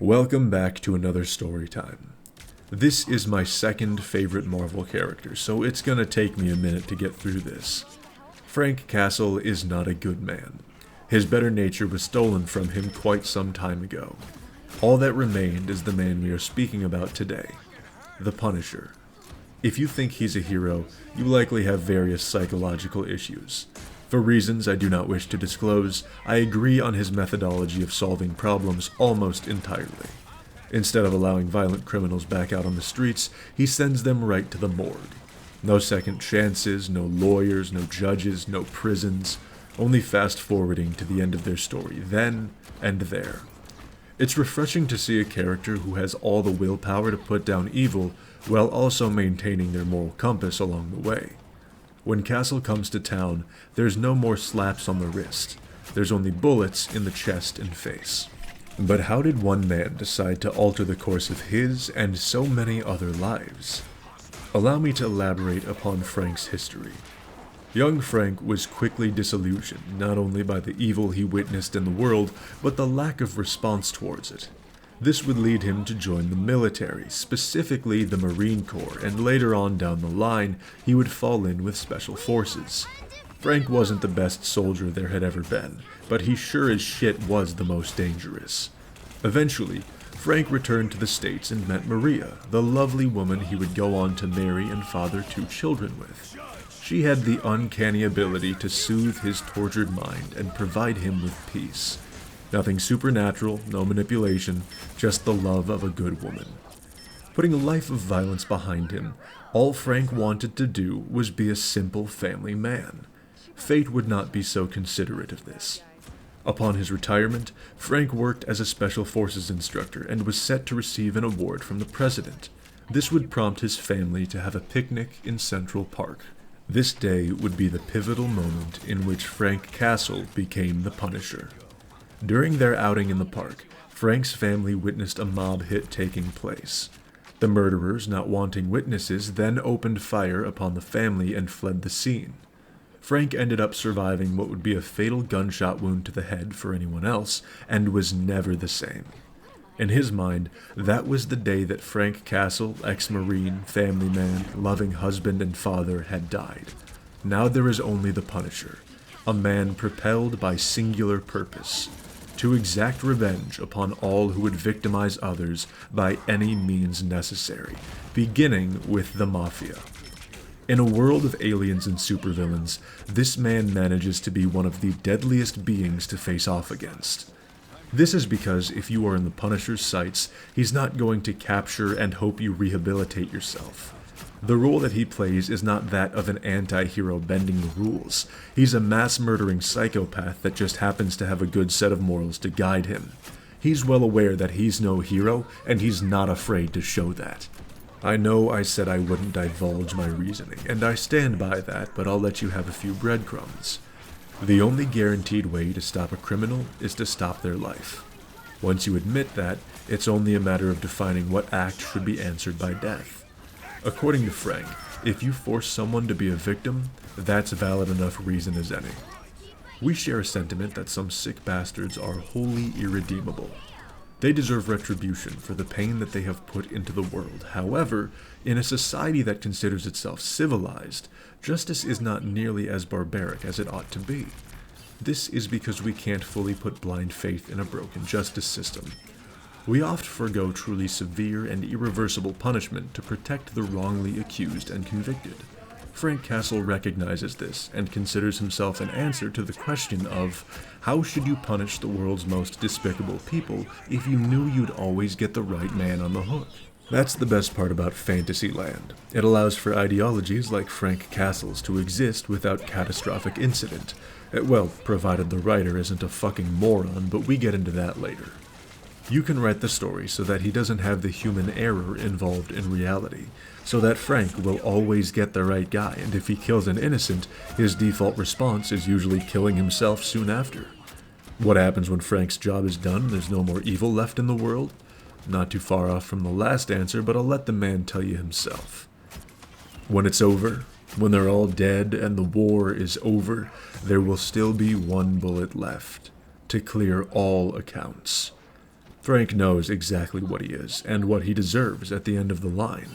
Welcome back to another story time. This is my second favorite Marvel character, so it's gonna take me a minute to get through this. Frank Castle is not a good man. His better nature was stolen from him quite some time ago. All that remained is the man we are speaking about today, the Punisher. If you think he's a hero, you likely have various psychological issues. For reasons I do not wish to disclose, I agree on his methodology of solving problems almost entirely. Instead of allowing violent criminals back out on the streets, he sends them right to the morgue. No second chances, no lawyers, no judges, no prisons, only fast-forwarding to the end of their story, then and there. It's refreshing to see a character who has all the willpower to put down evil while also maintaining their moral compass along the way. When Castle comes to town, there's no more slaps on the wrist. There's only bullets in the chest and face. But how did one man decide to alter the course of his and so many other lives? Allow me to elaborate upon Frank's history. Young Frank was quickly disillusioned, not only by the evil he witnessed in the world, but the lack of response towards it. This would lead him to join the military, specifically the Marine Corps, and later on down the line, he would fall in with Special Forces. Frank wasn't the best soldier there had ever been, but he sure as shit was the most dangerous. Eventually, Frank returned to the States and met Maria, the lovely woman he would go on to marry and father 2 children with. She had the uncanny ability to soothe his tortured mind and provide him with peace. Nothing supernatural, no manipulation, just the love of a good woman. Putting a life of violence behind him, all Frank wanted to do was be a simple family man. Fate would not be so considerate of this. Upon his retirement, Frank worked as a Special Forces instructor and was set to receive an award from the president. This would prompt his family to have a picnic in Central Park. This day would be the pivotal moment in which Frank Castle became the Punisher. During their outing in the park, Frank's family witnessed a mob hit taking place. The murderers, not wanting witnesses, then opened fire upon the family and fled the scene. Frank ended up surviving what would be a fatal gunshot wound to the head for anyone else, and was never the same. In his mind, that was the day that Frank Castle, ex-Marine, family man, loving husband and father, had died. Now there is only the Punisher, a man propelled by singular purpose, to exact revenge upon all who would victimize others by any means necessary, beginning with the Mafia. In a world of aliens and supervillains, this man manages to be one of the deadliest beings to face off against. This is because if you are in the Punisher's sights, he's not going to capture and hope you rehabilitate yourself. The role that he plays is not that of an anti-hero bending the rules. He's a mass-murdering psychopath that just happens to have a good set of morals to guide him. He's well aware that he's no hero, and he's not afraid to show that. I know I said I wouldn't divulge my reasoning, and I stand by that, but I'll let you have a few breadcrumbs. The only guaranteed way to stop a criminal is to stop their life. Once you admit that, it's only a matter of defining what act should be answered by death. According to Frank, if you force someone to be a victim, that's valid enough reason as any. We share a sentiment that some sick bastards are wholly irredeemable. They deserve retribution for the pain that they have put into the world. However, in a society that considers itself civilized, justice is not nearly as barbaric as it ought to be. This is because we can't fully put blind faith in a broken justice system. We oft forgo truly severe and irreversible punishment to protect the wrongly accused and convicted. Frank Castle recognizes this and considers himself an answer to the question of, how should you punish the world's most despicable people if you knew you'd always get the right man on the hook? That's the best part about Fantasyland. It allows for ideologies like Frank Castle's to exist without catastrophic incident. Well, provided the writer isn't a fucking moron, but we get into that later. You can write the story so that he doesn't have the human error involved in reality, so that Frank will always get the right guy, and if he kills an innocent, his default response is usually killing himself soon after. What happens when Frank's job is done and there's no more evil left in the world? Not too far off from the last answer, but I'll let the man tell you himself. When it's over, when they're all dead and the war is over, there will still be one bullet left to clear all accounts. Frank knows exactly what he is, and what he deserves at the end of the line.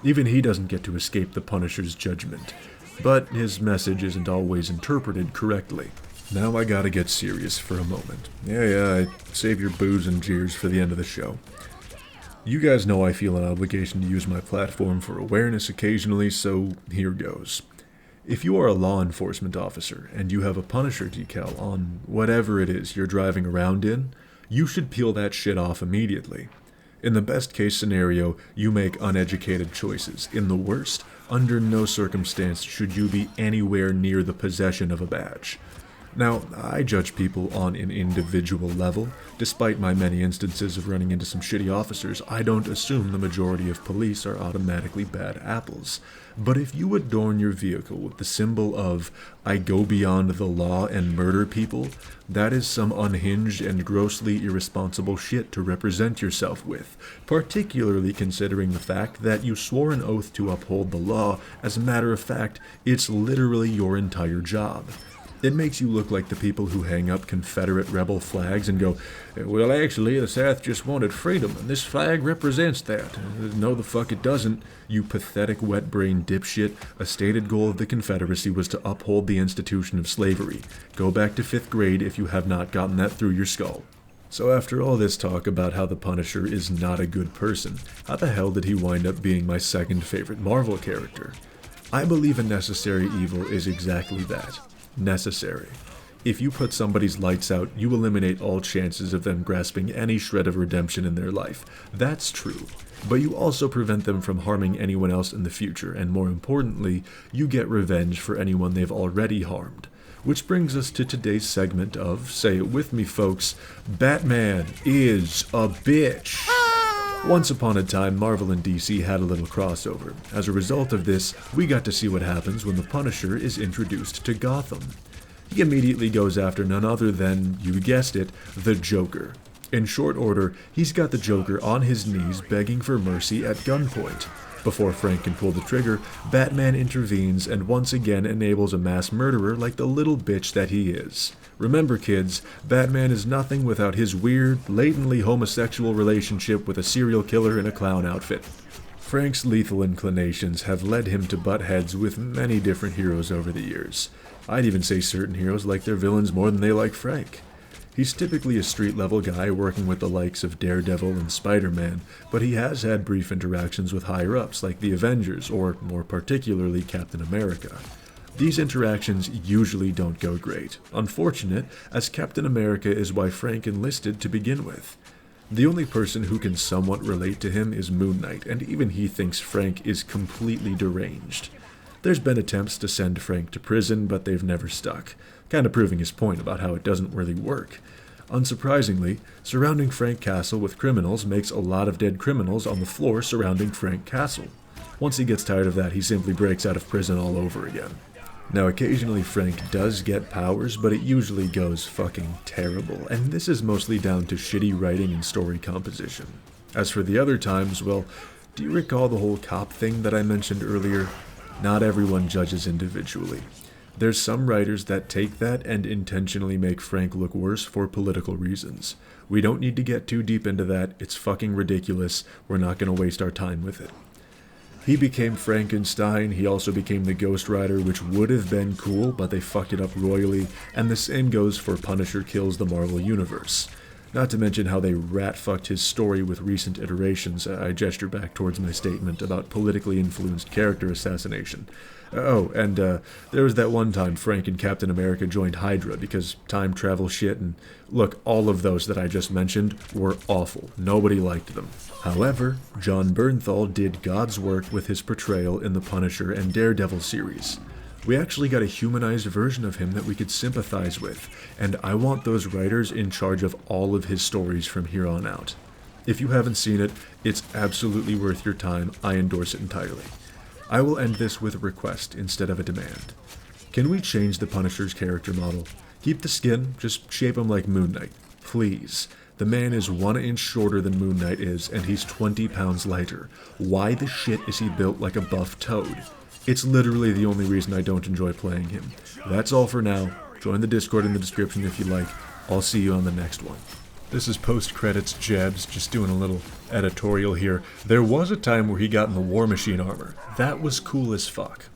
Even he doesn't get to escape the Punisher's judgment, but his message isn't always interpreted correctly. Now I gotta get serious for a moment. Yeah, save your booze and jeers for the end of the show. You guys know I feel an obligation to use my platform for awareness occasionally, so here goes. If you are a law enforcement officer and you have a Punisher decal on whatever it is you're driving around in, you should peel that shit off immediately. In the best case scenario, you make uneducated choices. In the worst, under no circumstance should you be anywhere near the possession of a badge. Now, I judge people on an individual level. Despite my many instances of running into some shitty officers, I don't assume the majority of police are automatically bad apples. But if you adorn your vehicle with the symbol of, I go beyond the law and murder people, that is some unhinged and grossly irresponsible shit to represent yourself with, particularly considering the fact that you swore an oath to uphold the law. As a matter of fact, it's literally your entire job. It makes you look like the people who hang up Confederate rebel flags and go, well, actually, the South just wanted freedom, and this flag represents that. No, the fuck it doesn't, you pathetic wet-brained dipshit. A stated goal of the Confederacy was to uphold the institution of slavery. Go back to 5th grade if you have not gotten that through your skull. So after all this talk about how the Punisher is not a good person, how the hell did he wind up being my second favorite Marvel character? I believe a necessary evil is exactly that. Necessary. If you put somebody's lights out, you eliminate all chances of them grasping any shred of redemption in their life. That's true. But you also prevent them from harming anyone else in the future, and more importantly, you get revenge for anyone they've already harmed. Which brings us to today's segment of, say it with me folks, Batman is a bitch. Once upon a time, Marvel and DC had a little crossover. As a result of this, we got to see what happens when the Punisher is introduced to Gotham. He immediately goes after none other than, you guessed it, the Joker. In short order, he's got the Joker on his knees begging for mercy at gunpoint. Before Frank can pull the trigger, Batman intervenes and once again enables a mass murderer like the little bitch that he is. Remember kids, Batman is nothing without his weird, latently homosexual relationship with a serial killer in a clown outfit. Frank's lethal inclinations have led him to butt heads with many different heroes over the years. I'd even say certain heroes like their villains more than they like Frank. He's typically a street-level guy working with the likes of Daredevil and Spider-Man, but he has had brief interactions with higher-ups like the Avengers, or more particularly Captain America. These interactions usually don't go great. Unfortunate, as Captain America is why Frank enlisted to begin with. The only person who can somewhat relate to him is Moon Knight, and even he thinks Frank is completely deranged. There's been attempts to send Frank to prison, but they've never stuck, kind of proving his point about how it doesn't really work. Unsurprisingly, surrounding Frank Castle with criminals makes a lot of dead criminals on the floor surrounding Frank Castle. Once he gets tired of that, he simply breaks out of prison all over again. Now, occasionally Frank does get powers, but it usually goes fucking terrible, and this is mostly down to shitty writing and story composition. As for the other times, well, do you recall the whole cop thing that I mentioned earlier? Not everyone judges individually. There's some writers that take that and intentionally make Frank look worse for political reasons. We don't need to get too deep into that, it's fucking ridiculous, we're not gonna waste our time with it. He became Frankenstein, he also became the Ghost Rider, which would have been cool, but they fucked it up royally, and the same goes for Punisher Kills the Marvel Universe. Not to mention how they rat-fucked his story with recent iterations. I gesture back towards my statement about politically influenced character assassination. There was that one time Frank and Captain America joined Hydra because time travel shit, and look, all of those that I just mentioned were awful. Nobody liked them. However, John Bernthal did God's work with his portrayal in the Punisher and Daredevil series. We actually got a humanized version of him that we could sympathize with, and I want those writers in charge of all of his stories from here on out. If you haven't seen it, it's absolutely worth your time. I endorse it entirely. I will end this with a request instead of a demand. Can we change the Punisher's character model? Keep the skin, just shape him like Moon Knight. Please. The man is 1 inch shorter than Moon Knight is, and he's 20 pounds lighter. Why the shit is he built like a buff toad? It's literally the only reason I don't enjoy playing him. That's all for now. Join the Discord in the description if you like. I'll see you on the next one. This is post-credits Jebs, just doing a little editorial here. There was a time where he got in the War Machine armor. That was cool as fuck.